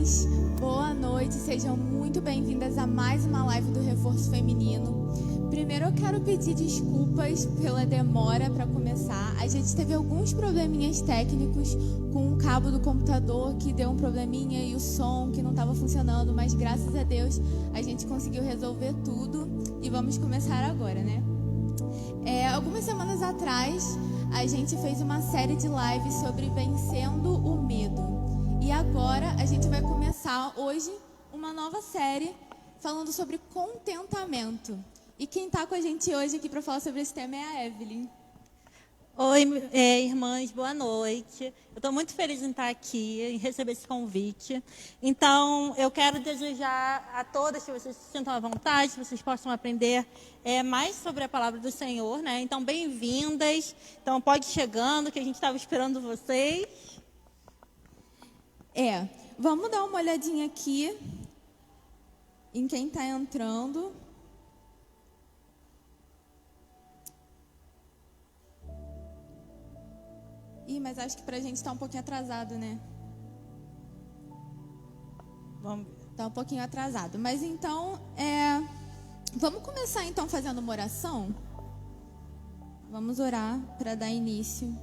irmãs, boa noite, sejam muito bem-vindas a mais uma live do Reforço Feminino. Primeiro eu quero pedir desculpas pela demora para começar. A gente teve alguns probleminhas técnicos com o cabo do computador que deu um probleminha e o som que não estava funcionando, mas graças a Deus a gente conseguiu resolver tudo e vamos começar agora, né? Algumas semanas atrás a gente fez uma série de lives sobre vencendo o medo. E agora a gente vai começar hoje uma nova série falando sobre contentamento. E quem está com a gente hoje aqui para falar sobre esse tema é a Evelyn. Oi, irmãs, boa noite. Eu estou muito feliz em estar aqui, em receber esse convite. Então, eu quero desejar a todas que vocês se sintam à vontade, que vocês possam aprender mais sobre a palavra do Senhor, né? Então, bem-vindas. Então, pode ir chegando, que a gente estava esperando vocês. Vamos dar uma olhadinha aqui em quem está entrando. Mas acho que pra gente tá um pouquinho atrasado, né? Vamos ver. Tá um pouquinho atrasado. Mas então, vamos começar então fazendo uma oração? Vamos orar para dar início.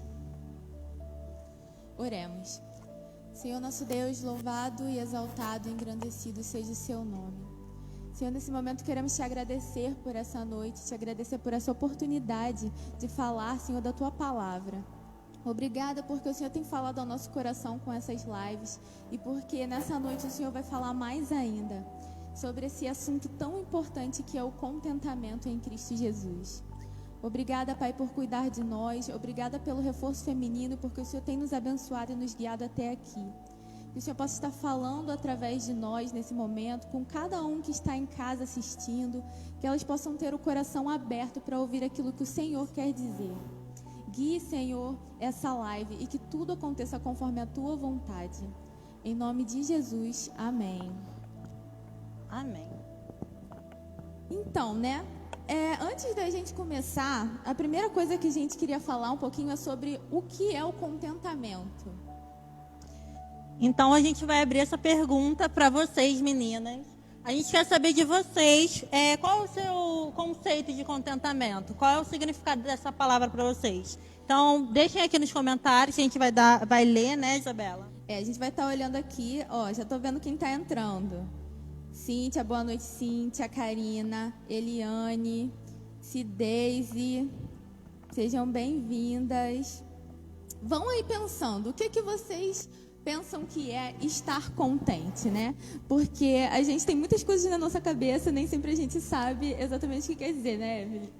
Oremos. Senhor nosso Deus, louvado e exaltado, engrandecido seja o seu nome. Senhor, nesse momento queremos te agradecer por essa noite, te agradecer por essa oportunidade de falar, Senhor, da tua palavra. Obrigada porque o Senhor tem falado ao nosso coração com essas lives e porque nessa noite o Senhor vai falar mais ainda sobre esse assunto tão importante que é o contentamento em Cristo Jesus. Obrigada, Pai, por cuidar de nós. Obrigada pelo reforço feminino, porque o Senhor tem nos abençoado e nos guiado até aqui. Que o Senhor possa estar falando através de nós nesse momento, com cada um que está em casa assistindo, que elas possam ter o coração aberto para ouvir aquilo que o Senhor quer dizer. Guie, Senhor, essa live e que tudo aconteça conforme a tua vontade. Em nome de Jesus, amém. Amém. Então, né? Antes da gente começar, a primeira coisa que a gente queria falar um pouquinho é sobre o que é o contentamento. Então, a gente vai abrir essa pergunta para vocês, meninas. A gente quer saber de vocês, qual é o seu conceito de contentamento? Qual é o significado dessa palavra para vocês? Então, deixem aqui nos comentários, que a gente vai ler, né, Isabela? A gente vai estar olhando aqui, já estou vendo quem está entrando. Cíntia, boa noite, Cíntia, Karina, Eliane, Cideise, sejam bem-vindas. Vão aí pensando, o que vocês pensam que é estar contente, né? Porque a gente tem muitas coisas na nossa cabeça, nem sempre a gente sabe exatamente o que quer dizer, né, Evelyn?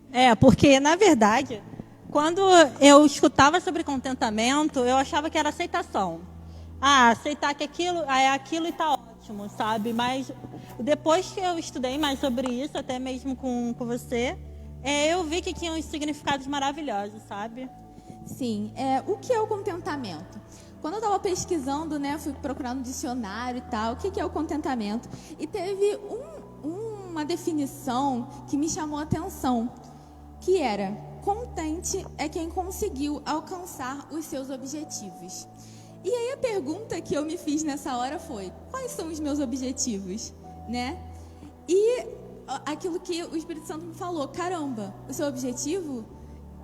Porque, na verdade, quando eu escutava sobre contentamento, eu achava que era aceitação. Aceitar que aquilo é aquilo e está ótimo, sabe? Mas depois que eu estudei mais sobre isso, até mesmo com você, eu vi que tinha uns significados maravilhosos, sabe? Sim. O que é o contentamento? Quando eu estava pesquisando, né, fui procurar no dicionário e tal, o que é o contentamento? E teve uma definição que me chamou a atenção, que era: contente é quem conseguiu alcançar os seus objetivos. E aí a pergunta que eu me fiz nessa hora foi: quais são os meus objetivos, né? E aquilo que o Espírito Santo me falou: caramba, o seu objetivo,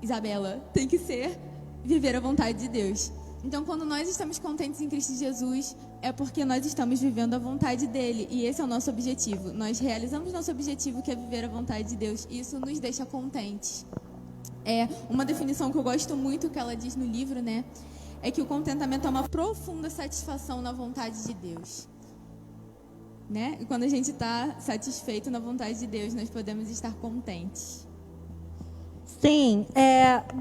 Isabela, tem que ser viver a vontade de Deus. Então, quando nós estamos contentes em Cristo Jesus, é porque nós estamos vivendo a vontade dele. E esse é o nosso objetivo. Nós realizamos nosso objetivo, que é viver a vontade de Deus. E isso nos deixa contentes. Uma definição que eu gosto muito, que ela diz no livro, né? É que o contentamento é uma profunda satisfação na vontade de Deus. Né? E quando a gente está satisfeito na vontade de Deus, nós podemos estar contentes. Sim.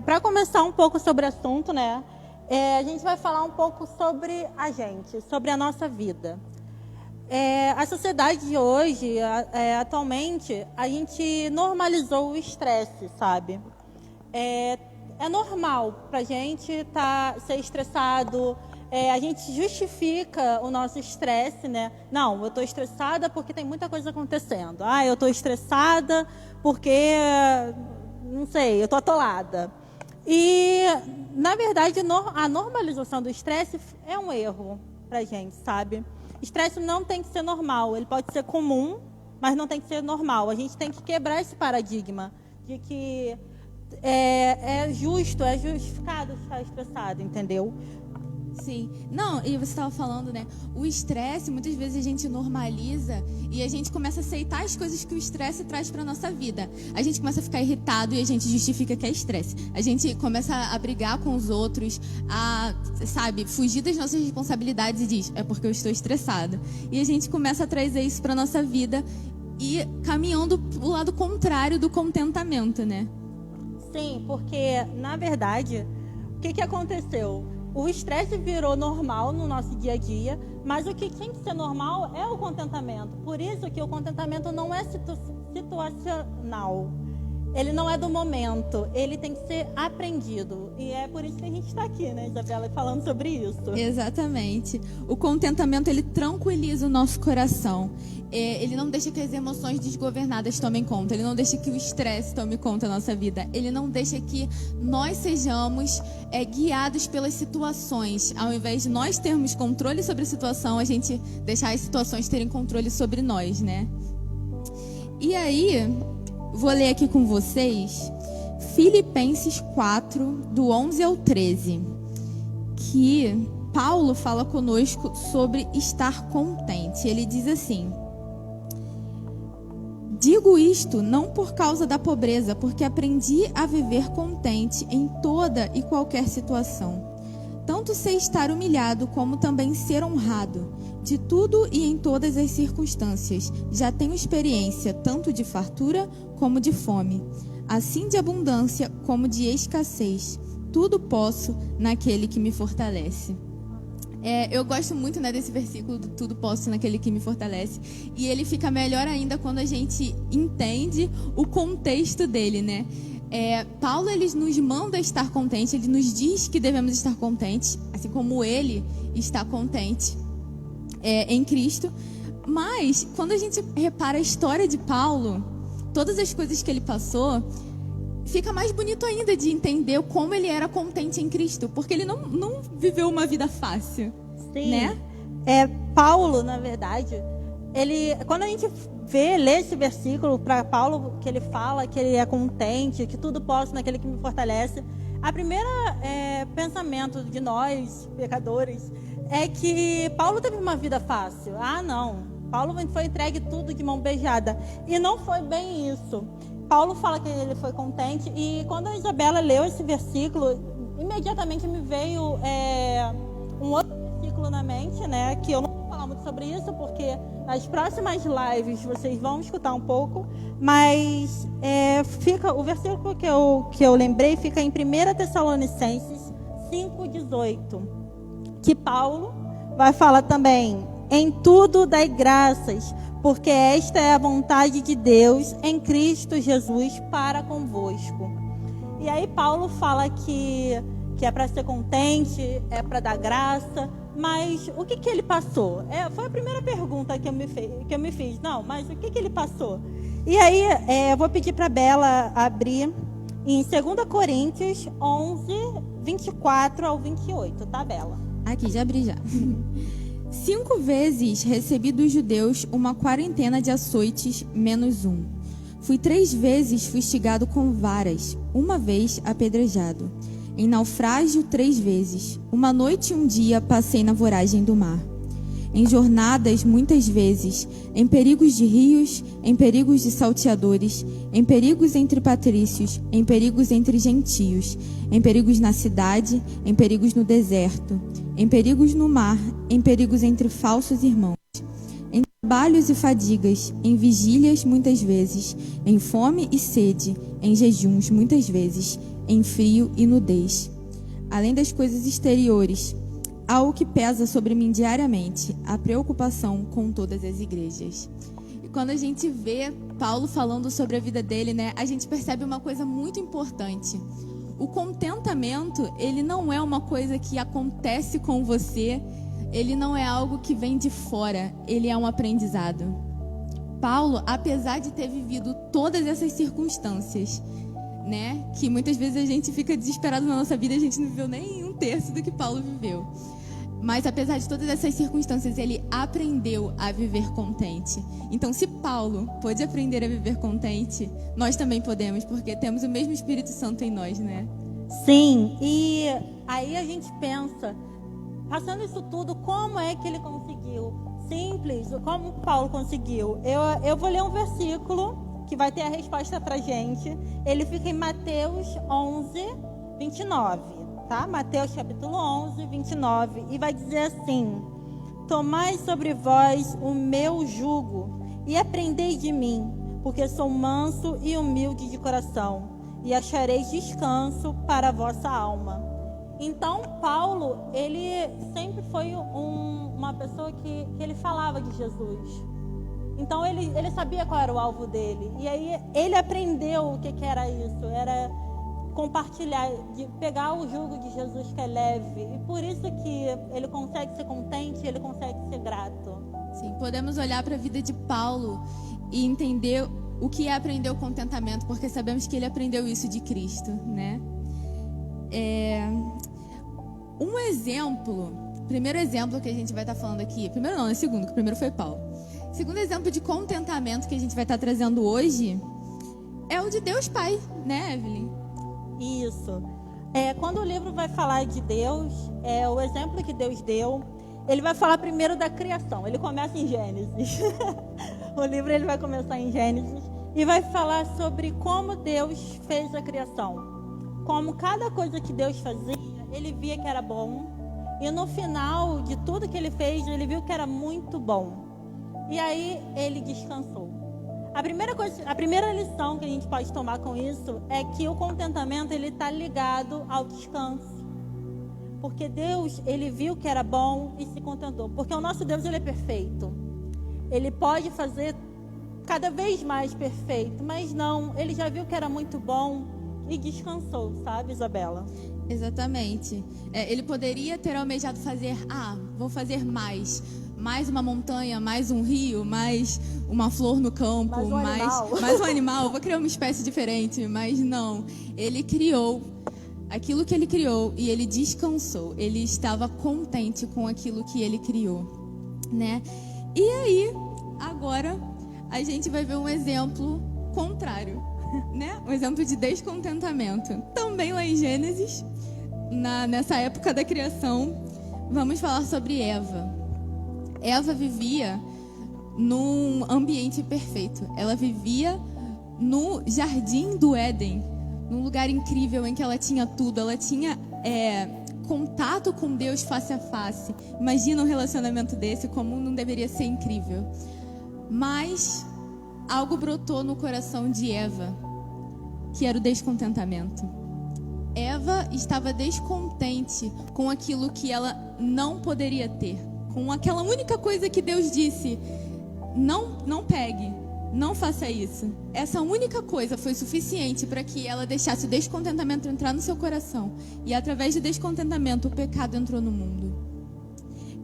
Para começar um pouco sobre o assunto, né? A gente vai falar um pouco sobre a gente, sobre a nossa vida. A sociedade de hoje, atualmente, a gente normalizou o estresse, sabe? É normal para a gente ser estressado. A gente justifica o nosso estresse, né? Não, eu estou estressada porque tem muita coisa acontecendo. Eu estou estressada porque, não sei, eu estou atolada. E, na verdade, a normalização do estresse é um erro pra gente, sabe? Estresse não tem que ser normal, ele pode ser comum, mas não tem que ser normal. A gente tem que quebrar esse paradigma de que é justo, é justificado estar estressado, entendeu? Sim. Não, e você estava falando, né? O estresse, muitas vezes a gente normaliza e a gente começa a aceitar as coisas que o estresse traz para nossa vida. A gente começa a ficar irritado e a gente justifica que é estresse. A gente começa a brigar com os outros, a, sabe, fugir das nossas responsabilidades e diz, é porque eu estou estressado. E a gente começa a trazer isso para nossa vida e caminhando pro lado contrário do contentamento, né? Sim, porque, na verdade, o que aconteceu? O estresse virou normal no nosso dia a dia, mas o que tem que ser normal é o contentamento. Por isso que o contentamento não é situacional. Ele não é do momento, ele tem que ser aprendido. E é por isso que a gente está aqui, né, Isabela, falando sobre isso. Exatamente. O contentamento, ele tranquiliza o nosso coração. Ele não deixa que as emoções desgovernadas tomem conta. Ele não deixa que o estresse tome conta da nossa vida. Ele não deixa que nós sejamos guiados pelas situações. Ao invés de nós termos controle sobre a situação, a gente deixar as situações terem controle sobre nós, né? E aí, vou ler aqui com vocês Filipenses 4, do 11 ao 13, que Paulo fala conosco sobre estar contente. Ele diz assim: digo isto não por causa da pobreza, porque aprendi a viver contente em toda e qualquer situação. Tanto sei estar humilhado, como também ser honrado. De tudo e em todas as circunstâncias, já tenho experiência tanto de fartura como de fome, assim de abundância como de escassez. Tudo posso naquele que me fortalece. Eu gosto muito, né, desse versículo do tudo posso naquele que me fortalece. E ele fica melhor ainda quando a gente entende o contexto dele, né? Paulo, ele nos manda estar contente, ele nos diz que devemos estar contentes, assim como ele está contente em Cristo. Mas, quando a gente repara a história de Paulo, todas as coisas que ele passou, fica mais bonito ainda de entender como ele era contente em Cristo, porque ele não viveu uma vida fácil. Sim. Né? Paulo, na verdade, quando a gente lê esse versículo para Paulo, que ele fala que ele é contente, que tudo posso naquele que me fortalece, a primeira pensamento de nós, pecadores, é que Paulo teve uma vida fácil. Ah, não. Paulo foi entregue tudo de mão beijada. E não foi bem isso. Paulo fala que ele foi contente, e quando a Isabela leu esse versículo, imediatamente me veio um outro versículo na mente, né? Que eu não vou falar muito sobre isso, porque nas próximas lives vocês vão escutar um pouco, mas fica o versículo que eu lembrei fica em 1 Tessalonicenses 5,18, que Paulo vai falar também: em tudo dai graças, porque esta é a vontade de Deus em Cristo Jesus para convosco. E aí Paulo fala que é para ser contente, é para dar graça, mas o que ele passou? Foi a primeira pergunta que eu me fiz. Não, mas o que ele passou? E aí eu vou pedir para a Bela abrir em 2 Coríntios 11, 24 ao 28, tá, Bela? Aqui, já abri já. 5 vezes recebi dos judeus uma quarentena de açoites, menos um. Fui 3 vezes fustigado com varas, 1 vez apedrejado. Em naufrágio 3 vezes. 1 noite e 1 dia passei na voragem do mar. Em jornadas muitas vezes, em perigos de rios, em perigos de salteadores, em perigos entre patrícios, em perigos entre gentios, em perigos na cidade, em perigos no deserto, em perigos no mar, em perigos entre falsos irmãos, em trabalhos e fadigas, em vigílias muitas vezes, em fome e sede, em jejuns muitas vezes, em frio e nudez. Além das coisas exteriores, há o que pesa sobre mim diariamente, a preocupação com todas as igrejas. E quando a gente vê Paulo falando sobre a vida dele, né, a gente percebe uma coisa muito importante. O contentamento, ele não é uma coisa que acontece com você, ele não é algo que vem de fora, ele é um aprendizado. Paulo, apesar de ter vivido todas essas circunstâncias, né, que muitas vezes a gente fica desesperado na nossa vida, a gente não viveu nem 1/3 do que Paulo viveu. Mas apesar de todas essas circunstâncias, ele aprendeu a viver contente. Então, se Paulo pôde aprender a viver contente, nós também podemos, porque temos o mesmo Espírito Santo em nós, né? Sim, e aí a gente pensa, passando isso tudo, como é que ele conseguiu? Simples, como Paulo conseguiu? Eu vou ler um versículo que vai ter a resposta pra gente. Ele fica em Mateus 11, 29. Tá? Mateus capítulo 11, 29, e vai dizer assim: tomai sobre vós o meu jugo e aprendei de mim, porque sou manso e humilde de coração, e achareis descanso para a vossa alma. Então, Paulo, ele sempre foi uma pessoa que ele falava de Jesus. Então, ele sabia qual era o alvo dele, e aí ele aprendeu o que era isso, era compartilhar, de pegar o jugo de Jesus que é leve. E por isso que ele consegue ser contente, ele consegue ser grato. Sim, podemos olhar para a vida de Paulo e entender o que é aprender o contentamento, porque sabemos que ele aprendeu isso de Cristo, né? Um exemplo, primeiro exemplo que a gente vai estar falando aqui, primeiro não, é segundo, que o primeiro foi Paulo. Segundo exemplo de contentamento que a gente vai estar trazendo hoje é o de Deus Pai, né, Evelyn? Isso. Quando o livro vai falar de Deus, o exemplo que Deus deu, ele vai falar primeiro da criação. Ele começa em Gênesis. O livro ele vai começar em Gênesis e vai falar sobre como Deus fez a criação. Como cada coisa que Deus fazia, ele via que era bom. E no final de tudo que ele fez, ele viu que era muito bom. E aí ele descansou. A primeira lição que a gente pode tomar com isso é que o contentamento ele está ligado ao descanso, porque Deus ele viu que era bom e se contentou, porque o nosso Deus ele é perfeito, ele pode fazer cada vez mais perfeito, mas não, ele já viu que era muito bom e descansou, sabe, Isabela? Exatamente. Ele poderia ter almejado fazer, vou fazer mais uma montanha, mais um rio, mais uma flor no campo, mais um animal, vou criar uma espécie diferente, mas não. Ele criou aquilo que ele criou e ele descansou. Ele estava contente com aquilo que ele criou, né? E aí, agora a gente vai ver um exemplo contrário, né? Um exemplo de descontentamento. Também lá em Gênesis, nessa época da criação, vamos falar sobre Eva. Eva vivia num ambiente perfeito. Ela vivia no jardim do Éden, num lugar incrível em que ela tinha tudo. Ela tinha contato com Deus face a face. Imagina um relacionamento desse, como não deveria ser incrível. Mas algo brotou no coração de Eva, que era o descontentamento. Eva estava descontente com aquilo que ela não poderia ter, com aquela única coisa que Deus disse: não pegue, não faça isso. Essa única coisa foi suficiente para que ela deixasse o descontentamento entrar no seu coração. E através do descontentamento, o pecado entrou no mundo.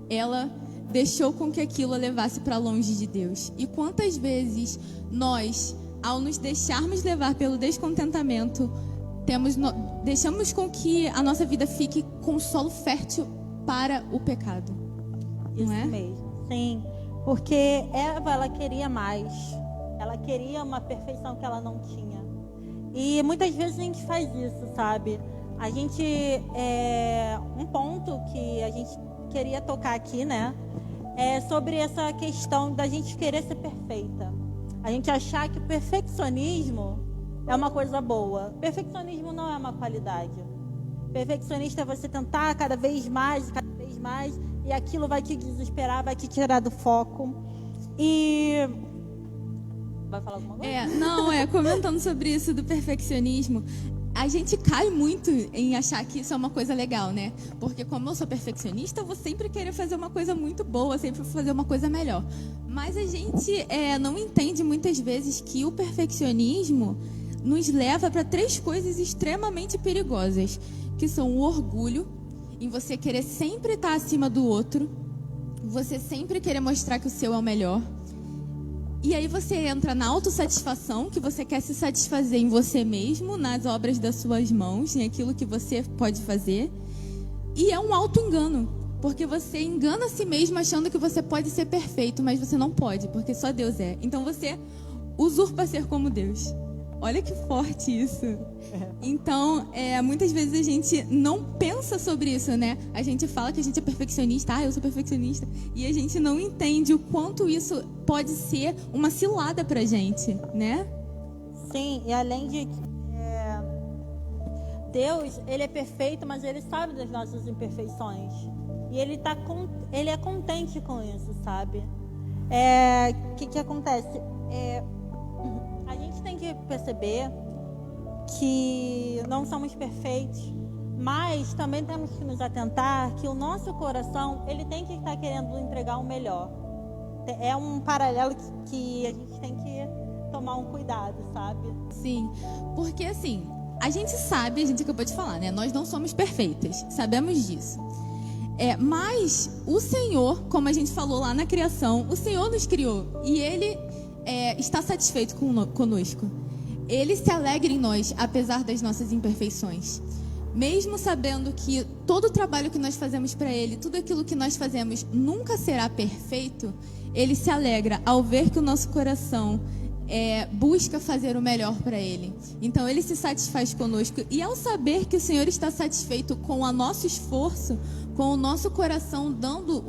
Ela deixou com que aquilo a levasse para longe de Deus. E quantas vezes nós, ao nos deixarmos levar pelo descontentamento, deixamos com que a nossa vida fique com solo fértil para o pecado. Isso não é? Mesmo, sim. Porque Eva, ela queria mais. Ela queria uma perfeição que ela não tinha. E muitas vezes a gente faz isso, sabe? A gente, um ponto que a gente queria tocar aqui, né? É sobre essa questão da gente querer ser perfeita. A gente achar que o perfeccionismo é uma coisa boa. Perfeccionismo não é uma qualidade. Perfeccionista é você tentar cada vez mais, e aquilo vai te desesperar, vai te tirar do foco. E... vai falar alguma coisa? Comentando sobre isso do perfeccionismo, a gente cai muito em achar que isso é uma coisa legal, né? Porque como eu sou perfeccionista, eu vou sempre querer fazer uma coisa muito boa, sempre fazer uma coisa melhor. Mas a gente não entende muitas vezes que o perfeccionismo nos leva para 3 coisas extremamente perigosas, que são o orgulho, em você querer sempre estar acima do outro, você sempre querer mostrar que o seu é o melhor. E aí você entra na autossatisfação, que você quer se satisfazer em você mesmo, nas obras das suas mãos, em aquilo que você pode fazer. E é um auto-engano, Porque você engana a si mesmo achando que você pode ser perfeito, mas você não pode, porque só Deus é. Então você usurpa ser como Deus. Olha que forte isso. Então, muitas vezes a gente não pensa sobre isso, né? A gente fala que a gente é perfeccionista, eu sou perfeccionista, e a gente não entende o quanto isso pode ser uma cilada pra gente, né? Sim, e além de Deus, ele é perfeito, mas ele sabe das nossas imperfeições. E ele é contente com isso, sabe? O que acontece? A gente tem que perceber que não somos perfeitos, mas também temos que nos atentar que o nosso coração, ele tem que estar querendo entregar o melhor. É um paralelo que a gente tem que tomar um cuidado, sabe? Sim, porque assim, a gente sabe, a gente acabou de falar, né? Nós não somos perfeitas, sabemos disso. Mas o Senhor, como a gente falou lá na criação, o Senhor nos criou e Ele está satisfeito conosco. Ele se alegra em nós, apesar das nossas imperfeições. Mesmo sabendo que todo o trabalho que nós fazemos para Ele, tudo aquilo que nós fazemos nunca será perfeito, Ele se alegra ao ver que o nosso coração busca fazer o melhor para Ele. Então Ele se satisfaz conosco, e ao saber que o Senhor está satisfeito com o nosso esforço, com o nosso coração dando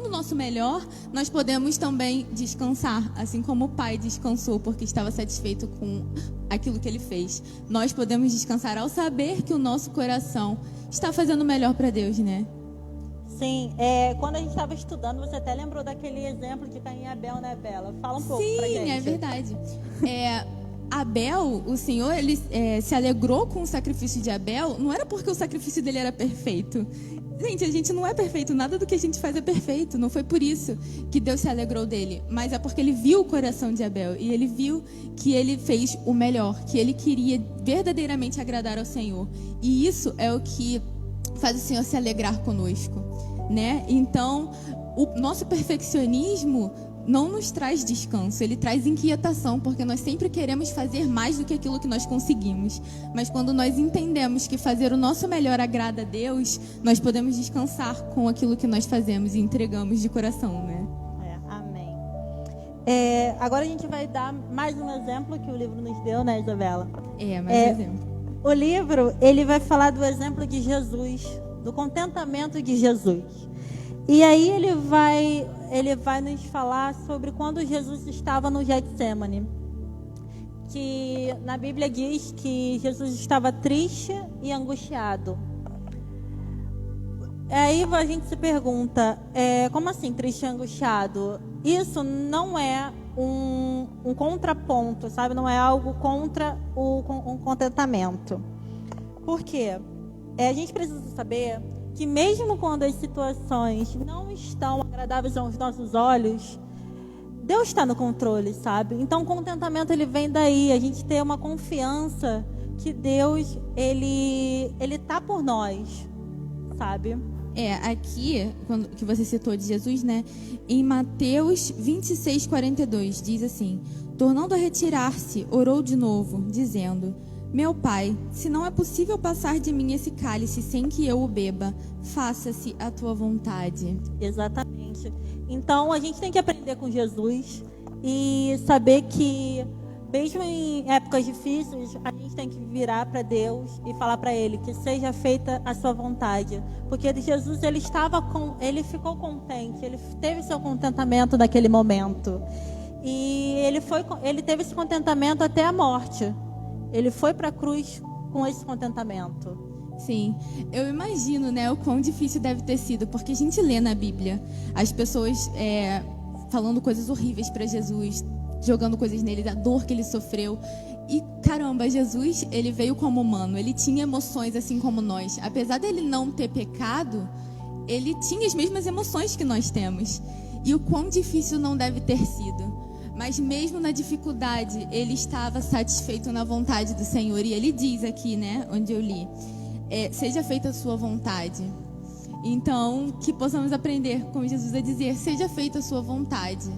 o nosso melhor, nós podemos também descansar, assim como o Pai descansou porque estava satisfeito com aquilo que Ele fez. Nós podemos descansar ao saber que o nosso coração está fazendo o melhor para Deus, né? Sim, quando a gente estava estudando, você até lembrou daquele exemplo de Caim e Abel, né, Bela? Fala um pouco pra gente. Sim, é verdade. Abel, o Senhor, ele se alegrou com o sacrifício de Abel, não era porque o sacrifício dele era perfeito. Gente, a gente não é perfeito, nada do que a gente faz é perfeito. Não foi por isso que Deus se alegrou dele, mas é porque ele viu o coração de Abel e ele viu que ele fez o melhor, que ele queria verdadeiramente agradar ao Senhor. E isso é o que faz o Senhor se alegrar conosco, né? Então, o nosso perfeccionismo não nos traz descanso, ele traz inquietação, porque nós sempre queremos fazer mais do que aquilo que nós conseguimos. Mas quando nós entendemos que fazer o nosso melhor agrada a Deus, nós podemos descansar com aquilo que nós fazemos e entregamos de coração, né? Amém. Agora a gente vai dar mais um exemplo que o livro nos deu, né, Isabela? Mais um exemplo. O livro, ele vai falar do exemplo de Jesus, do contentamento de Jesus. E aí ele vai nos falar sobre quando Jesus estava no Getsemane. Que na Bíblia diz que Jesus estava triste e angustiado. Aí a gente se pergunta, como assim triste e angustiado? Isso não é um contraponto, sabe? Não é algo contra um contentamento. Por quê? A gente precisa saber que mesmo quando as situações não estão agradáveis aos nossos olhos, Deus está no controle, sabe? Então o contentamento, ele vem daí, a gente ter uma confiança que Deus, ele tá por nós, sabe? Aqui, que você citou de Jesus, né? Em Mateus 26:42, diz assim: tornando a retirar-se, orou de novo, dizendo: meu Pai, se não é possível passar de mim esse cálice sem que eu o beba, faça-se a tua vontade. Exatamente. Então a gente tem que aprender com Jesus e saber que mesmo em épocas difíceis, a gente tem que virar para Deus e falar para Ele que seja feita a sua vontade. Porque Jesus, ele ficou contente, ele teve seu contentamento naquele momento. E ele teve esse contentamento até a morte. Ele foi para a cruz com esse contentamento. Sim, eu imagino, né, o quão difícil deve ter sido, porque a gente lê na Bíblia as pessoas falando coisas horríveis para Jesus, jogando coisas nele, da dor que ele sofreu. E caramba, Jesus, ele veio como humano, ele tinha emoções assim como nós. Apesar dele não ter pecado, ele tinha as mesmas emoções que nós temos. E o quão difícil não deve ter sido. Mas mesmo na dificuldade, ele estava satisfeito na vontade do Senhor. E ele diz aqui, né, onde eu li, seja feita a sua vontade. Então, que possamos aprender com Jesus a dizer, seja feita a sua vontade.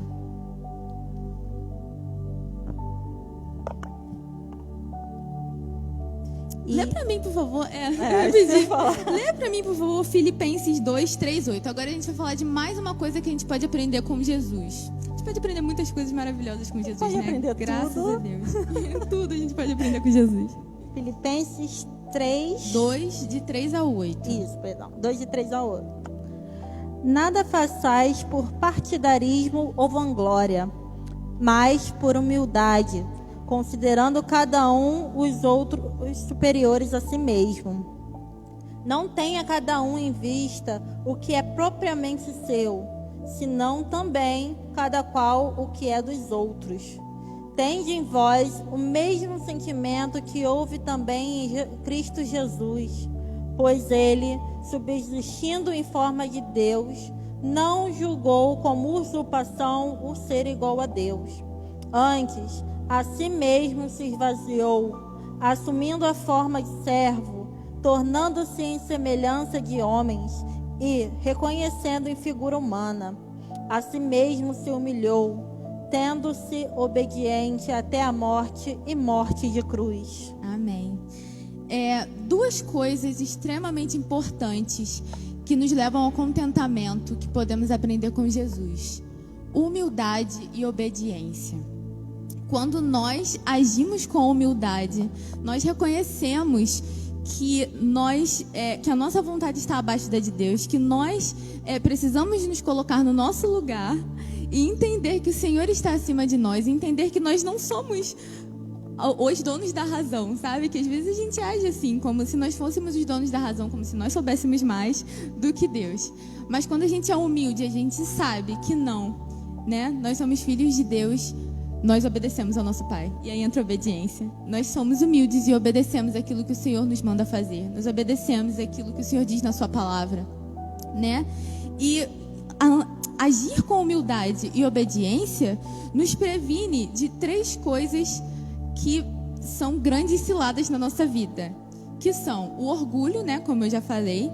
Lê pra mim, por favor. Lê pra mim, por favor, Filipenses 2, 3, 8. Agora a gente vai falar de mais uma coisa que a gente pode aprender com Jesus. A gente pode aprender muitas coisas maravilhosas com Jesus, pode né? Aprender Graças tudo. a Deus. Tudo a gente pode aprender com Jesus. Filipenses 3... 2, de 3 a 8. Isso, perdão. 2, de 3 a 8. Nada façais por partidarismo ou vanglória, mas por humildade, considerando cada um os outros superiores a si mesmo. Não tenha cada um em vista o que é propriamente seu, senão também cada qual o que é dos outros. Tende em vós o mesmo sentimento que houve também em Cristo Jesus, pois ele, subsistindo em forma de Deus, não julgou como usurpação o ser igual a Deus. Antes, a si mesmo se esvaziou, assumindo a forma de servo, tornando-se em semelhança de homens e, reconhecendo em figura humana, a si mesmo se humilhou, tendo-se obediente até a morte e morte de cruz. Amém. Duas coisas extremamente importantes que nos levam ao contentamento que podemos aprender com Jesus: humildade e obediência. Quando nós agimos com humildade, nós reconhecemos que que a nossa vontade está abaixo da de Deus, que nós precisamos nos colocar no nosso lugar e entender que o Senhor está acima de nós, e entender que nós não somos os donos da razão, sabe? Que às vezes a gente age assim, como se nós fôssemos os donos da razão, como se nós soubéssemos mais do que Deus. Mas quando a gente é humilde, a gente sabe que não, né? Nós somos filhos de Deus, nós obedecemos ao nosso Pai. E aí entra a obediência. Nós somos humildes e obedecemos aquilo que o Senhor nos manda fazer. Nós obedecemos aquilo que o Senhor diz na sua palavra, né? E agir com humildade e obediência nos previne de 3 coisas que são grandes ciladas na nossa vida, que são o orgulho, né, como eu já falei,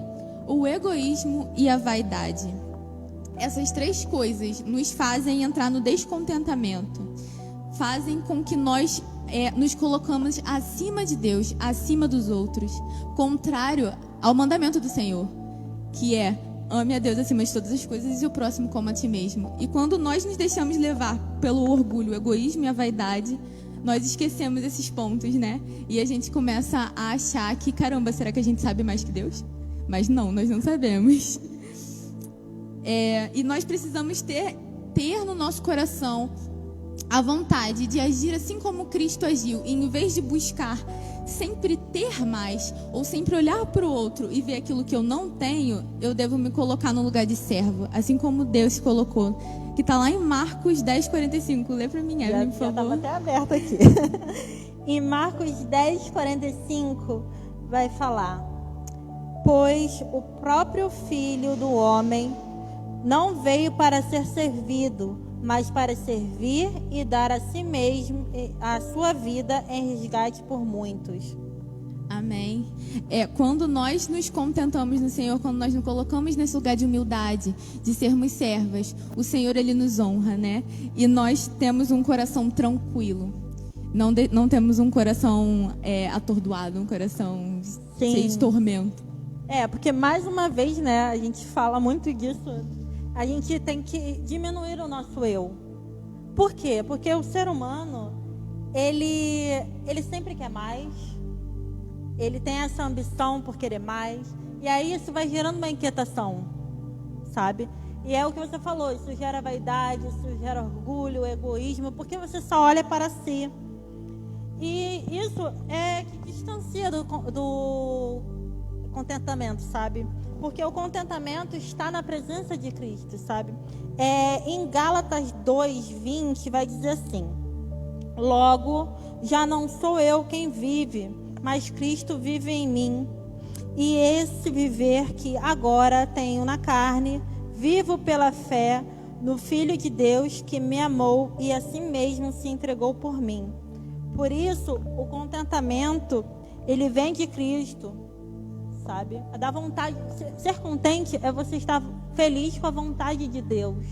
o egoísmo e a vaidade. Essas 3 coisas nos fazem entrar no descontentamento, fazem com que nós nos colocamos acima de Deus, acima dos outros, contrário ao mandamento do Senhor, que é: ame a Deus acima de todas as coisas e o próximo como a ti mesmo. E quando nós nos deixamos levar pelo orgulho, o egoísmo e a vaidade, nós esquecemos esses pontos, né? E a gente começa a achar que, caramba, será que a gente sabe mais que Deus? Mas não, nós não sabemos. E nós precisamos ter no nosso coração a vontade de agir assim como Cristo agiu. E em vez de buscar sempre ter mais, ou sempre olhar para o outro e ver aquilo que eu não tenho, eu devo me colocar no lugar de servo, assim como Deus se colocou, que está lá em Marcos 10:45. Lê para mim, Evelyn, por favor. Já estava até aberto aqui. Em Marcos 10:45 vai falar: pois o próprio Filho do Homem não veio para ser servido, mas para servir e dar a si mesmo a sua vida em resgate por muitos. Amém. Quando nós nos contentamos no Senhor, quando nós nos colocamos nesse lugar de humildade, de sermos servas, o Senhor, Ele nos honra, né? E nós temos um coração tranquilo. Não temos um coração atordoado, um coração cheio de tormento. Porque mais uma vez, né, a gente fala muito disso. A gente tem que diminuir o nosso eu. Por quê? Porque o ser humano, ele sempre quer mais. Ele tem essa ambição por querer mais. E aí isso vai gerando uma inquietação, sabe? E é o que você falou, isso gera vaidade, isso gera orgulho, egoísmo, porque você só olha para si. E isso é que distancia do contentamento, sabe? Porque o contentamento está na presença de Cristo, sabe? Em Gálatas 2:20 vai dizer assim: logo, já não sou eu quem vive, mas Cristo vive em mim. E esse viver que agora tenho na carne, vivo pela fé no Filho de Deus que me amou e assim mesmo se entregou por mim. Por isso, o contentamento, ele vem de Cristo, sabe? Da vontade, ser contente é você estar feliz com a vontade de Deus.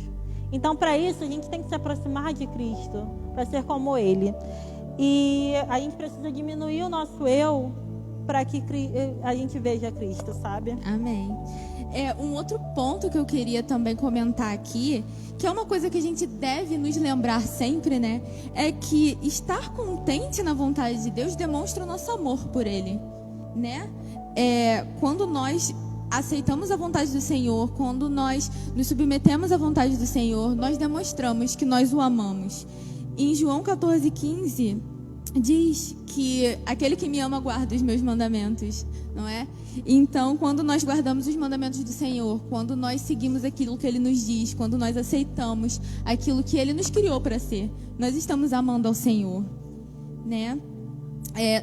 Então, para isso, a gente tem que se aproximar de Cristo, para ser como Ele. E a gente precisa diminuir o nosso eu para que a gente veja Cristo, sabe? Amém. Um outro ponto que eu queria também comentar aqui, que é uma coisa que a gente deve nos lembrar sempre, né? É que estar contente na vontade de Deus demonstra o nosso amor por Ele, né? Quando nós aceitamos a vontade do Senhor, quando nós nos submetemos à vontade do Senhor, nós demonstramos que nós o amamos. Em João 14,15, diz que aquele que me ama guarda os meus mandamentos, não é? Então, quando nós guardamos os mandamentos do Senhor, quando nós seguimos aquilo que Ele nos diz, quando nós aceitamos aquilo que Ele nos criou para ser, nós estamos amando ao Senhor, né?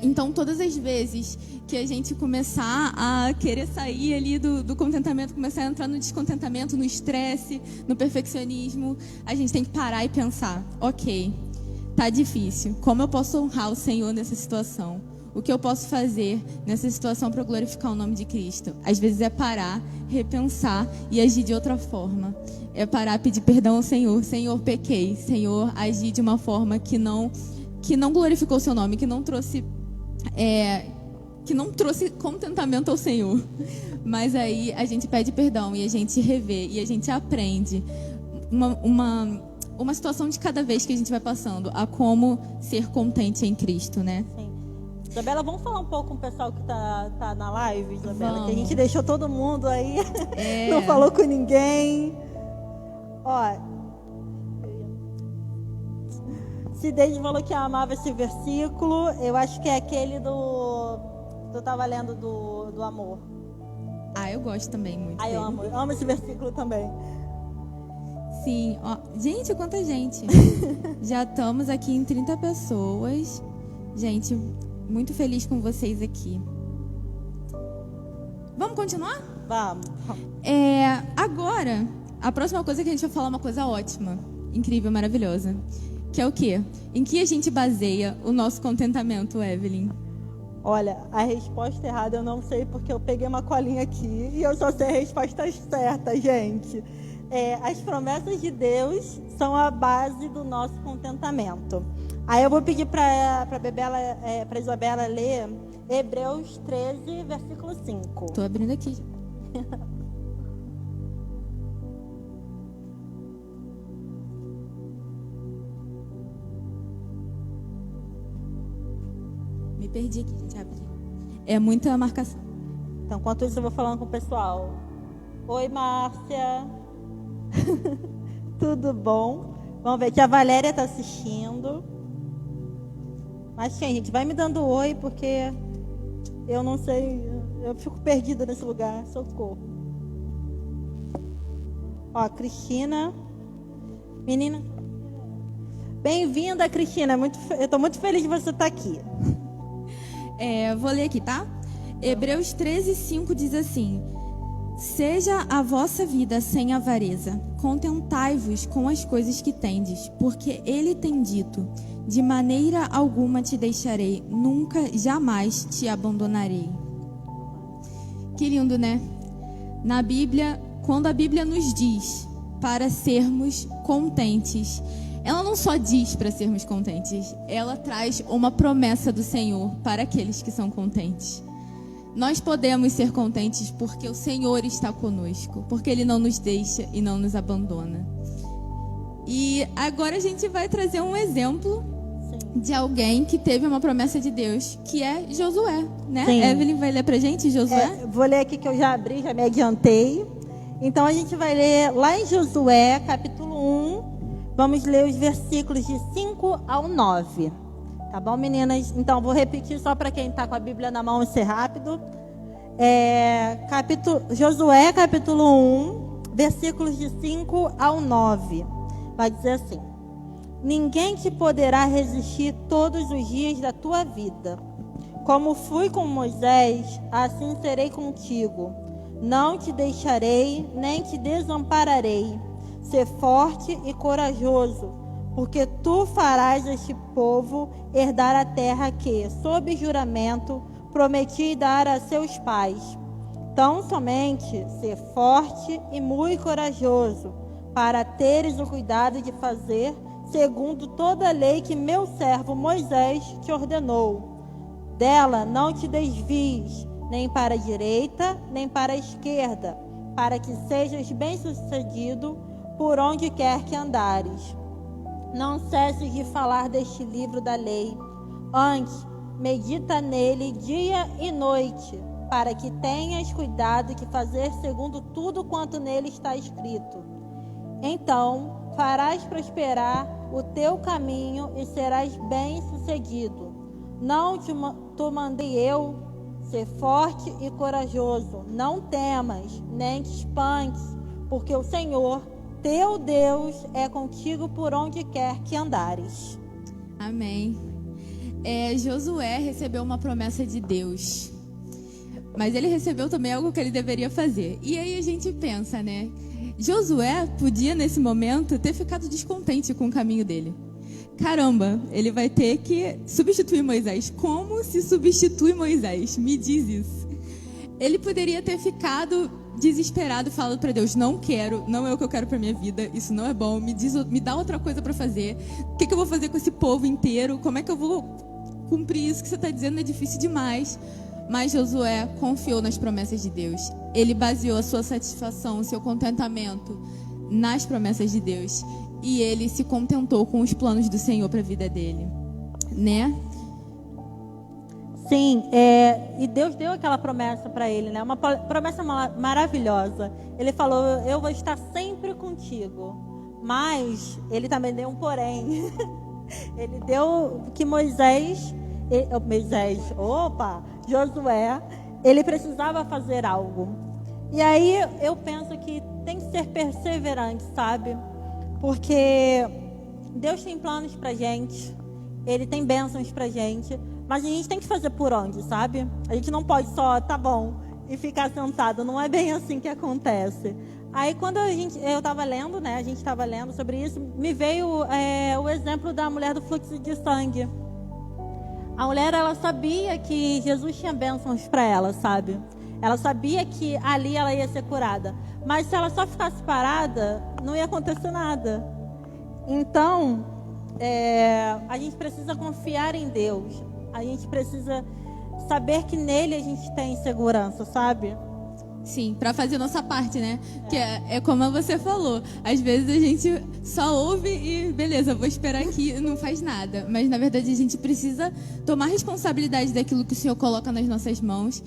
Então, todas as vezes que a gente começar a querer sair ali do contentamento, começar a entrar no descontentamento, no estresse, no perfeccionismo, a gente tem que parar e pensar, ok, tá difícil, como eu posso honrar o Senhor nessa situação? O que eu posso fazer nessa situação para glorificar o nome de Cristo? Às vezes é parar, repensar e agir de outra forma. É parar, pedir perdão ao Senhor. Senhor, pequei. Senhor, agi de uma forma que não glorificou o seu nome, que não trouxe contentamento ao Senhor. Mas aí a gente pede perdão e a gente revê e a gente aprende uma situação de cada vez que a gente vai passando a como ser contente em Cristo, né? Sim. Isabela, vamos falar um pouco com o pessoal que tá na live, Isabela? Vamos. Que a gente deixou todo mundo aí, não falou com ninguém. Ó, Cideide falou que amava esse versículo. Eu acho que é aquele eu tava lendo do amor. Eu gosto também muito dele. Eu amo esse versículo também. Sim, ó, gente, quanta gente. Já estamos aqui em 30 pessoas. Gente, muito feliz com vocês aqui. Vamos continuar? Vamos. Agora, a próxima coisa que a gente vai falar é uma coisa ótima, incrível, maravilhosa. Que é o quê? Em que a gente baseia o nosso contentamento, Evelyn? Olha, a resposta errada eu não sei, porque eu peguei uma colinha aqui e eu só sei a resposta certa, gente. As promessas de Deus são a base do nosso contentamento. Aí eu vou pedir para Isabela ler Hebreus 13, versículo 5. Estou abrindo aqui. Me perdi aqui, gente. Abre. É muita marcação. Então, enquanto isso, eu vou falando com o pessoal. Oi, Márcia. Tudo bom? Vamos ver que a Valéria está assistindo. Mas quem, gente? Vai me dando oi, porque eu não sei, eu fico perdida nesse lugar. Socorro. Ó, Cristina. Menina. Bem-vinda, Cristina. Eu estou muito feliz de você estar aqui. Vou ler aqui, tá? Hebreus 13, 5 diz assim: seja a vossa vida sem avareza, contentai-vos com as coisas que tendes, porque ele tem dito: de maneira alguma te deixarei, nunca, jamais te abandonarei. Que lindo, né? Na Bíblia, quando a Bíblia nos diz para sermos contentes, ela não só diz para sermos contentes, ela traz uma promessa do Senhor para aqueles que são contentes. Nós podemos ser contentes porque o Senhor está conosco, porque Ele não nos deixa e não nos abandona. E agora a gente vai trazer um exemplo de alguém que teve uma promessa de Deus, que é Josué, né? Sim. Evelyn vai ler pra gente, Josué? Vou ler aqui que eu já abri, já me adiantei. Então a gente vai ler lá em Josué, capítulo 1. Vamos ler os versículos de 5 ao 9. Tá bom, meninas? Então, vou repetir só para quem está com a Bíblia na mão e ser rápido. Josué, capítulo 1, versículos de 5 ao 9. Vai dizer assim: ninguém te poderá resistir todos os dias da tua vida. Como fui com Moisés, assim serei contigo. Não te deixarei, nem te desampararei. Ser forte e corajoso, porque tu farás este povo herdar a terra que, sob juramento, prometi dar a seus pais. Tão somente ser forte e muito corajoso, para teres o cuidado de fazer segundo toda a lei que meu servo Moisés te ordenou. Dela não te desvies, nem para a direita, nem para a esquerda, para que sejas bem-sucedido por onde quer que andares. Não cesses de falar deste livro da lei. Antes, medita nele dia e noite, para que tenhas cuidado de fazer segundo tudo quanto nele está escrito. Então, farás prosperar o teu caminho e serás bem-sucedido. Não te mandei eu ser forte e corajoso. Não temas, nem te espantes, porque o Senhor, teu Deus, é contigo por onde quer que andares. Amém. Josué recebeu uma promessa de Deus, mas ele recebeu também algo que ele deveria fazer. E aí a gente pensa, né? Josué podia, nesse momento, ter ficado descontente com o caminho dele. Caramba, ele vai ter que substituir Moisés. Como se substitui Moisés? Me diz isso. Ele poderia ter ficado desesperado, falando para Deus: não quero, não é o que eu quero para minha vida, isso não é bom, me dá outra coisa para fazer. O que eu vou fazer com esse povo inteiro? Como é que eu vou cumprir isso que você está dizendo? É difícil demais. Mas Josué confiou nas promessas de Deus. Ele baseou a sua satisfação, o seu contentamento nas promessas de Deus. E ele se contentou com os planos do Senhor para a vida dele, né? Sim, e Deus deu aquela promessa para ele, né? Uma promessa maravilhosa. Ele falou: eu vou estar sempre contigo. Mas ele também deu um porém. Ele deu que Josué, ele precisava fazer algo. E aí eu penso que tem que ser perseverante, sabe? Porque Deus tem planos pra gente, Ele tem bênçãos pra gente, mas a gente tem que fazer por onde, sabe? A gente não pode só, tá bom, e ficar sentado. Não é bem assim que acontece. Aí quando eu estava lendo, né? A gente estava lendo sobre isso, me veio o exemplo da mulher do fluxo de sangue. A mulher, ela sabia que Jesus tinha bênçãos para ela, sabe? Ela sabia que ali ela ia ser curada. Mas se ela só ficasse parada, não ia acontecer nada. Então, a gente precisa confiar em Deus. A gente precisa saber que nele a gente tem segurança, sabe? Sim, para fazer nossa parte, né? Que é como você falou. Às vezes a gente só ouve e beleza, vou esperar aqui, não faz nada. Mas na verdade a gente precisa tomar responsabilidade daquilo que o Senhor coloca nas nossas mãos.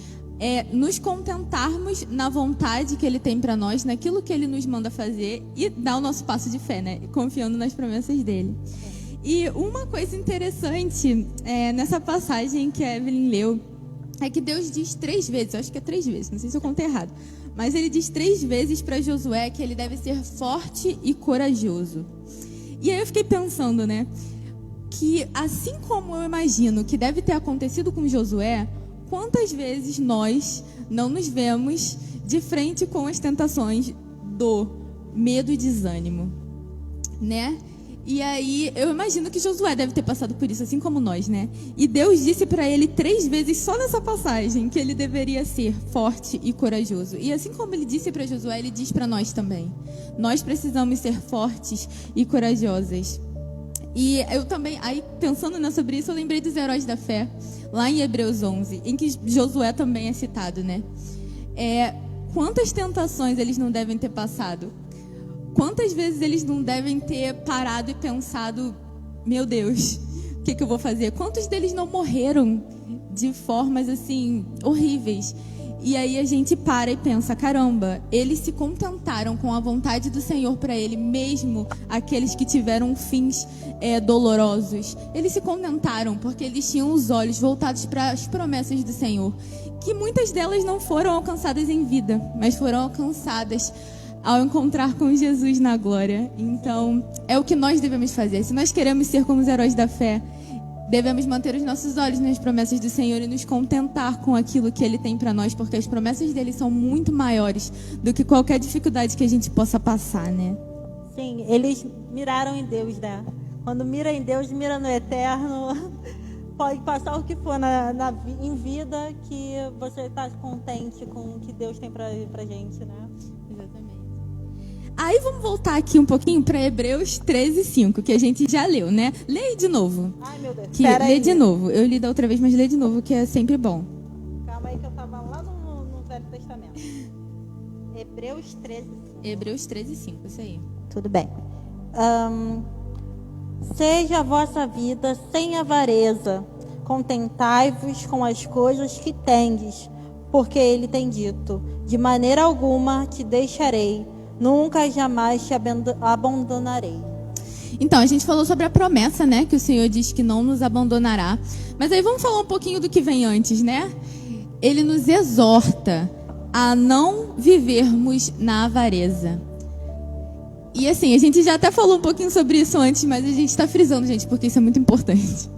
Nos contentarmos na vontade que Ele tem para nós, naquilo que Ele nos manda fazer e dar o nosso passo de fé, né? Confiando nas promessas dEle. E uma coisa interessante nessa passagem que a Evelyn leu, é que Deus diz 3 vezes, eu acho que é 3 vezes, não sei se eu contei errado, mas Ele diz 3 vezes para Josué que ele deve ser forte e corajoso. E aí eu fiquei pensando, né, que assim como eu imagino que deve ter acontecido com Josué, quantas vezes nós não nos vemos de frente com as tentações do medo e desânimo, né? E aí, eu imagino que Josué deve ter passado por isso, assim como nós, né? E Deus disse para ele 3 vezes, só nessa passagem, que ele deveria ser forte e corajoso. E assim como ele disse para Josué, ele diz para nós também. Nós precisamos ser fortes e corajosas. E eu também, aí pensando sobre isso, eu lembrei dos heróis da fé, lá em Hebreus 11, em que Josué também é citado, né? Quantas tentações eles não devem ter passado? Quantas vezes eles não devem ter parado e pensado: meu Deus, o que eu vou fazer? Quantos deles não morreram de formas assim horríveis? E aí a gente para e pensa: caramba, eles se contentaram com a vontade do Senhor para ele, mesmo aqueles que tiveram fins dolorosos. Eles se contentaram porque eles tinham os olhos voltados para as promessas do Senhor, que muitas delas não foram alcançadas em vida, mas foram alcançadas ao encontrar com Jesus na glória. Então, é o que nós devemos fazer. Se nós queremos ser como os heróis da fé, devemos manter os nossos olhos nas promessas do Senhor e nos contentar com aquilo que Ele tem para nós, porque as promessas dele são muito maiores do que qualquer dificuldade que a gente possa passar, né? Sim, eles miraram em Deus, né? Quando mira em Deus, mira no eterno. Pode passar o que for em vida, que você está contente com o que Deus tem pra gente, né? Exatamente. Aí vamos voltar aqui um pouquinho para Hebreus 13:5, que a gente já leu, né? Leia de novo. Ai, meu Deus. Lê de novo. Eu li da outra vez, mas lê de novo, que é sempre bom. Calma aí que eu estava lá no Velho Testamento. Hebreus 13:5. Hebreus 13:5, isso aí. Tudo bem. Seja a vossa vida sem avareza. Contentai-vos com as coisas que tendes, porque ele tem dito: de maneira alguma te deixarei, nunca jamais te abandonarei. Então, a gente falou sobre a promessa, né? Que o Senhor diz que não nos abandonará. Mas aí vamos falar um pouquinho do que vem antes, né? Ele nos exorta a não vivermos na avareza. E assim, a gente já até falou um pouquinho sobre isso antes, mas a gente está frisando, gente, porque isso é muito importante.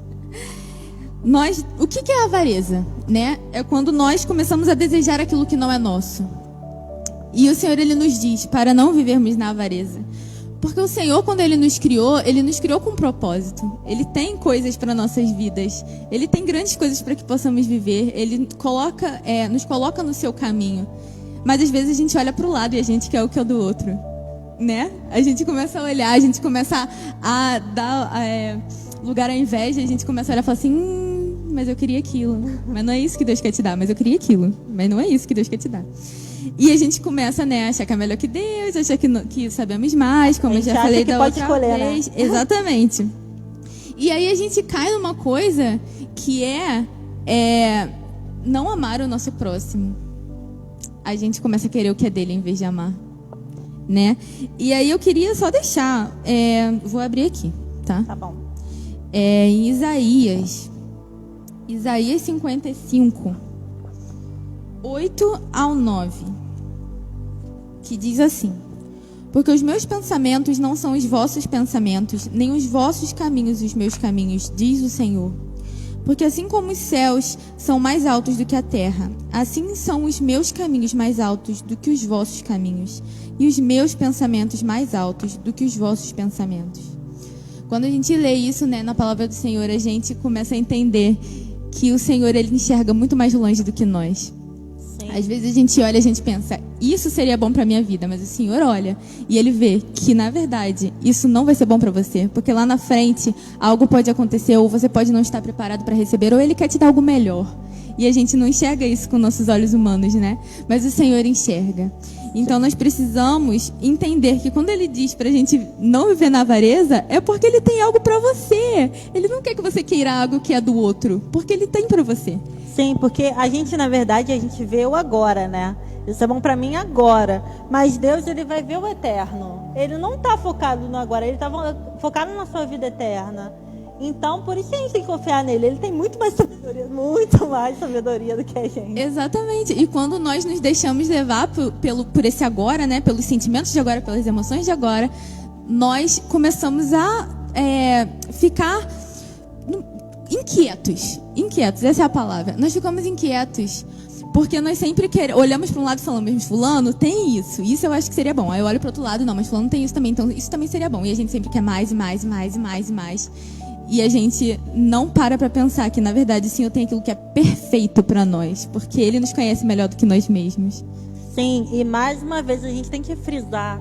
O que é a avareza, né? É quando nós começamos a desejar aquilo que não é nosso. E o Senhor, Ele nos diz para não vivermos na avareza. Porque o Senhor, quando Ele nos criou com um propósito. Ele tem coisas para nossas vidas. Ele tem grandes coisas para que possamos viver. Ele nos coloca no seu caminho. Mas às vezes a gente olha para o lado e a gente quer o que é do outro, né? A gente começa a olhar, a gente começa a dar lugar à inveja. A gente começa a olhar e falar assim... mas eu queria aquilo. Mas não é isso que Deus quer te dar. Mas eu queria aquilo. Mas não é isso que Deus quer te dar. E a gente começa, né, a achar que é melhor que Deus, achar que sabemos mais, como eu já falei da outra vez. Né? Exatamente. E aí a gente cai numa coisa que é não amar o nosso próximo. A gente começa a querer o que é dele em vez de amar, né? E aí eu queria só deixar, vou abrir aqui, tá? Tá bom. Em Isaías 55, 8 ao 9, que diz assim: porque os meus pensamentos não são os vossos pensamentos, nem os vossos caminhos os meus caminhos, diz o Senhor. Porque assim como os céus são mais altos do que a terra, assim são os meus caminhos mais altos do que os vossos caminhos, e os meus pensamentos mais altos do que os vossos pensamentos. Quando a gente lê isso, né, na palavra do Senhor, a gente começa a entender que o Senhor, Ele enxerga muito mais longe do que nós. Sim. Às vezes a gente olha e a gente pensa, isso seria bom para minha vida, mas o Senhor olha e Ele vê que, na verdade, isso não vai ser bom para você, porque lá na frente algo pode acontecer, ou você pode não estar preparado para receber, ou Ele quer te dar algo melhor. E a gente não enxerga isso com nossos olhos humanos, né? Mas o Senhor enxerga. Então nós precisamos entender que quando Ele diz pra gente não viver na avareza, é porque Ele tem algo pra você. Ele não quer que você queira algo que é do outro, porque Ele tem pra você. Sim, porque a gente, na verdade, a gente vê o agora, né? Isso é bom pra mim agora. Mas Deus, Ele vai ver o eterno. Ele não tá focado no agora, Ele tá focado na sua vida eterna. Então, por isso que a gente tem que confiar nele. Ele tem muito mais sabedoria do que a gente. Exatamente. E quando nós nos deixamos levar por esse agora, né? Pelos sentimentos de agora, pelas emoções de agora, nós começamos a ficar inquietos. Inquietos, essa é a palavra. Nós ficamos inquietos. Porque nós sempre olhamos para um lado e falamos, mas fulano tem isso. Isso eu acho que seria bom. Aí eu olho para o outro lado, não, mas fulano tem isso também. Então isso também seria bom. E a gente sempre quer mais e mais e mais e mais e mais. E a gente não para pensar que, na verdade, o Senhor tem aquilo que é perfeito para nós. Porque Ele nos conhece melhor do que nós mesmos. Sim, e mais uma vez a gente tem que frisar.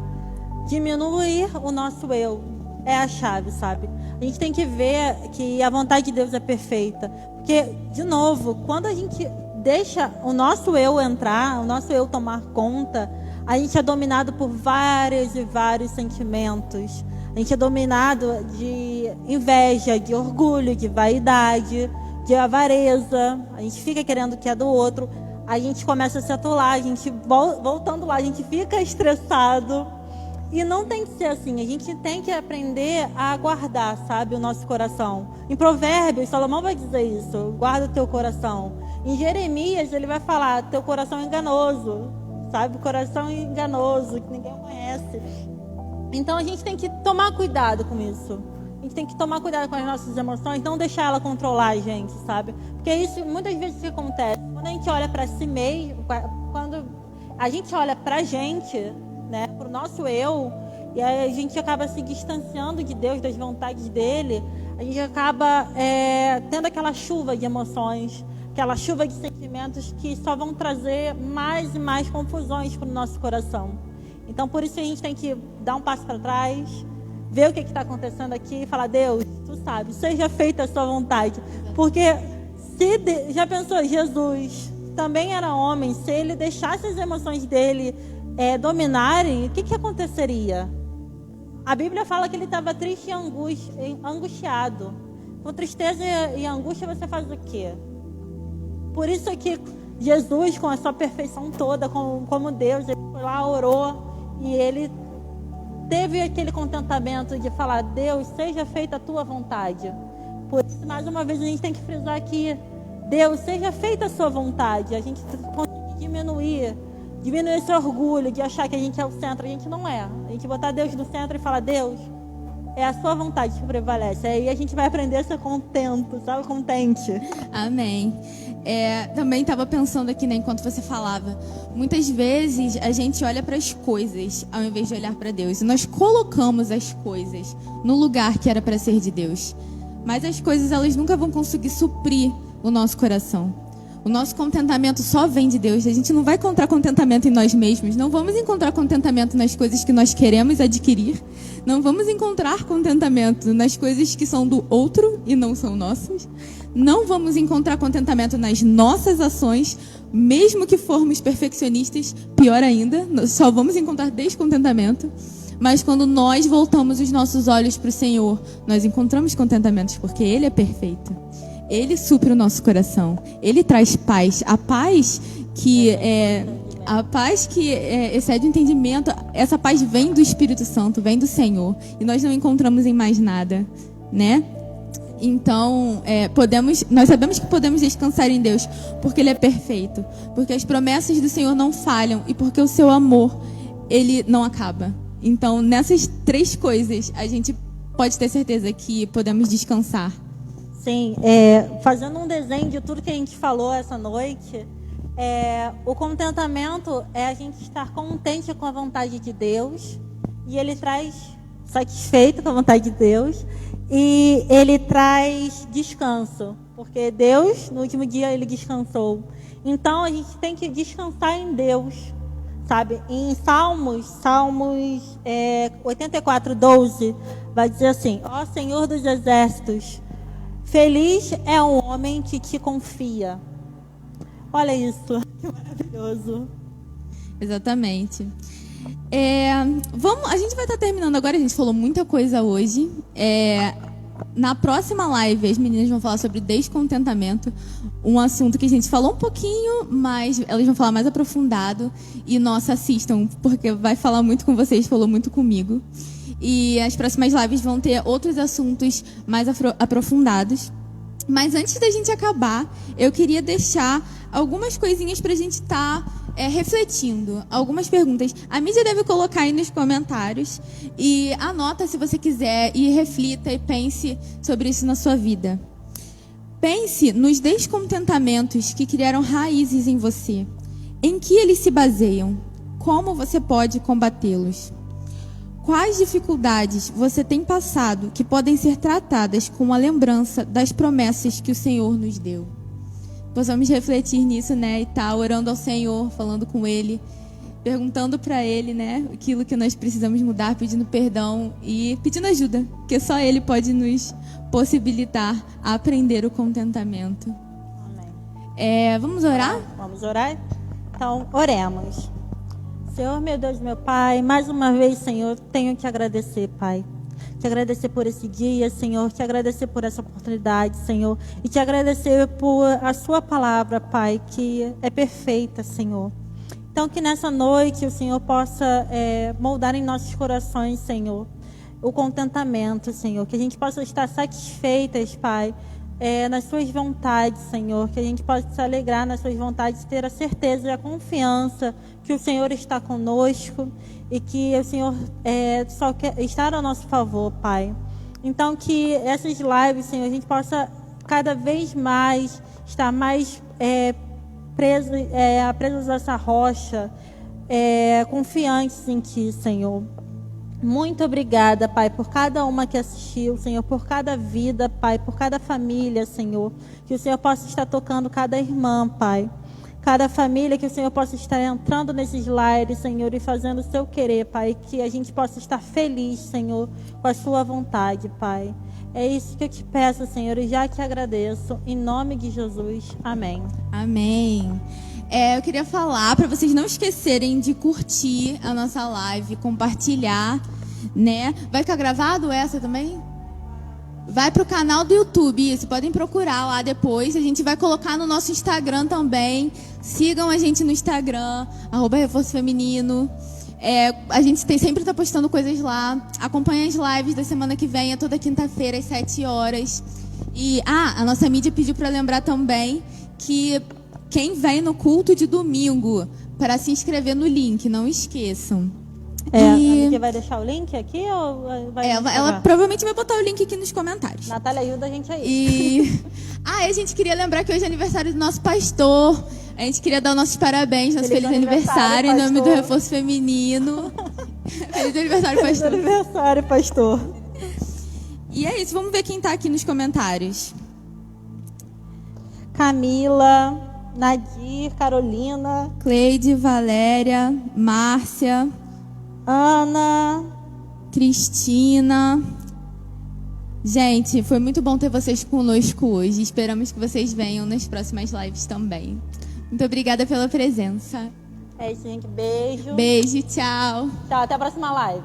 Diminuir o nosso eu é a chave, sabe? A gente tem que ver que a vontade de Deus é perfeita. Porque, de novo, quando a gente deixa o nosso eu entrar, o nosso eu tomar conta, a gente é dominado por vários e vários sentimentos. A gente é dominado de inveja, de orgulho, de vaidade, de avareza. A gente fica querendo o que é do outro. A gente começa a se atolar, a gente voltando lá, a gente fica estressado. E não tem que ser assim. A gente tem que aprender a guardar, sabe, o nosso coração. Em Provérbios, Salomão vai dizer isso. Guarda o teu coração. Em Jeremias, ele vai falar, teu coração é enganoso. Sabe, o coração é enganoso, que ninguém conhece. Então a gente tem que tomar cuidado com isso. A gente tem que tomar cuidado com as nossas emoções, não deixar ela controlar a gente, sabe? Porque isso muitas vezes que acontece. Quando a gente olha para si mesmo, quando a gente olha pra gente, né, pro nosso eu, e aí a gente acaba se distanciando de Deus, das vontades dele, a gente acaba tendo aquela chuva de emoções, aquela chuva de sentimentos que só vão trazer mais e mais confusões para o nosso coração. Então, por isso a gente tem que dar um passo para trás, ver o que está acontecendo aqui e falar: Deus, tu sabe, seja feita a sua vontade. Porque já pensou, Jesus também era homem, se ele deixasse as emoções dele dominarem, o que aconteceria? A Bíblia fala que ele estava triste e angustiado. Com tristeza e angústia você faz o quê? Por isso é que Jesus, com a sua perfeição toda, como Deus, ele foi lá, orou, e ele teve aquele contentamento de falar: Deus, seja feita a tua vontade. Por isso, mais uma vez, a gente tem que frisar aqui: Deus, seja feita a sua vontade. A gente consegue diminuir esse orgulho de achar que a gente é o centro. A gente não é. A gente botar Deus no centro e falar: Deus, é a sua vontade que prevalece. Aí a gente vai aprender a ser contente, sabe? Contente. Amém. Também estava pensando aqui, né, enquanto você falava. Muitas vezes a gente olha para as coisas ao invés de olhar para Deus. E nós colocamos as coisas no lugar que era para ser de Deus. Mas as coisas, elas nunca vão conseguir suprir o nosso coração. O nosso contentamento só vem de Deus. A gente não vai encontrar contentamento em nós mesmos. Não vamos encontrar contentamento nas coisas que nós queremos adquirir. Não vamos encontrar contentamento nas coisas que são do outro e não são nossas. Não vamos encontrar contentamento nas nossas ações, mesmo que formos perfeccionistas. Pior ainda, só vamos encontrar descontentamento. Mas quando nós voltamos os nossos olhos para o Senhor, nós encontramos contentamentos, porque Ele é perfeito. Ele supre o nosso coração. Ele traz paz. A paz que excede o entendimento. Essa paz vem do Espírito Santo, vem do Senhor. E nós não encontramos em mais nada, né? Então, nós sabemos que podemos descansar em Deus, porque Ele é perfeito. Porque as promessas do Senhor não falham. E porque o seu amor, Ele não acaba. Então, nessas 3 coisas, a gente pode ter certeza que podemos descansar. Sim, fazendo um desenho de tudo que a gente falou essa noite, o contentamento é a gente estar contente com a vontade de Deus, e ele traz satisfeito com a vontade de Deus, e ele traz descanso, porque Deus, no último dia, ele descansou. Então, a gente tem que descansar em Deus, sabe? Em Salmos 84:12, vai dizer assim: ó Senhor dos Exércitos, feliz é o homem que te confia. Olha isso, que maravilhoso. Exatamente. A gente vai estar terminando agora, a gente falou muita coisa hoje. Na próxima live, as meninas vão falar sobre descontentamento, um assunto que a gente falou um pouquinho, mas elas vão falar mais aprofundado. E nossa, assistam, porque vai falar muito com vocês, falou muito comigo. E as próximas lives vão ter outros assuntos mais aprofundados. Mas antes da gente acabar, eu queria deixar algumas coisinhas para a gente estar refletindo. Algumas perguntas. A mídia deve colocar aí nos comentários. E anota se você quiser e reflita e pense sobre isso na sua vida. Pense nos descontentamentos que criaram raízes em você. Em que eles se baseiam? Como você pode combatê-los? Quais dificuldades você tem passado que podem ser tratadas com a lembrança das promessas que o Senhor nos deu? Possamos refletir nisso, né? E estar orando ao Senhor, falando com Ele, perguntando para Ele, né? Aquilo que nós precisamos mudar, pedindo perdão e pedindo ajuda, porque só Ele pode nos possibilitar a aprender o contentamento. Amém. Vamos orar? Vamos orar? Então, oremos. Senhor, meu Deus, meu Pai, mais uma vez, Senhor, tenho que agradecer, Pai. Te agradecer por esse dia, Senhor. Te agradecer por essa oportunidade, Senhor. E te agradecer por a sua palavra, Pai, que é perfeita, Senhor. Então, que nessa noite o Senhor possa moldar em nossos corações, Senhor, o contentamento, Senhor. Que a gente possa estar satisfeitas, Pai, nas suas vontades, Senhor. Que a gente possa se alegrar nas suas vontades, ter a certeza e a confiança que o Senhor está conosco e que o Senhor só quer estar ao nosso favor, Pai. Então, que essas lives, Senhor, a gente possa cada vez mais estar mais presos a essa rocha, confiantes em Ti, Senhor. Muito obrigada, Pai, por cada uma que assistiu, Senhor, por cada vida, Pai, por cada família, Senhor. Que o Senhor possa estar tocando cada irmã, Pai. cada família, que o Senhor possa estar entrando nesses lares, Senhor, e fazendo o seu querer, Pai, que a gente possa estar feliz, Senhor, com a sua vontade, Pai. É isso que eu te peço, Senhor, e já te agradeço, em nome de Jesus. Amém. Amém. Eu queria falar para vocês não esquecerem de curtir a nossa live, compartilhar, né? Vai ficar gravado essa também? Vai pro canal do YouTube, isso, podem procurar lá depois. A gente vai colocar no nosso Instagram também. Sigam a gente no Instagram, @Reforço Feminino. A gente sempre tá postando coisas lá. Acompanhe as lives da semana que vem, é toda quinta-feira, às 7 horas. E, a nossa mídia pediu para lembrar também que quem vem no culto de domingo, para se inscrever no link, não esqueçam. A Miki vai deixar o link aqui ou vai ela provavelmente vai botar o link aqui nos comentários. Natália, ajuda a gente aí. E a gente queria lembrar que hoje é aniversário do nosso pastor. A gente queria dar nossos parabéns, nosso feliz aniversário em nome do Reforço Feminino. Feliz aniversário, pastor. Feliz aniversário, pastor. E é isso, vamos ver quem tá aqui nos comentários. Camila, Nadir, Carolina, Cleide, Valéria, Márcia, Ana, Cristina. Gente, foi muito bom ter vocês conosco hoje. Esperamos que vocês venham nas próximas lives também. Muito obrigada pela presença. É isso, gente. Beijo. Beijo, tchau. Tchau, até a próxima live.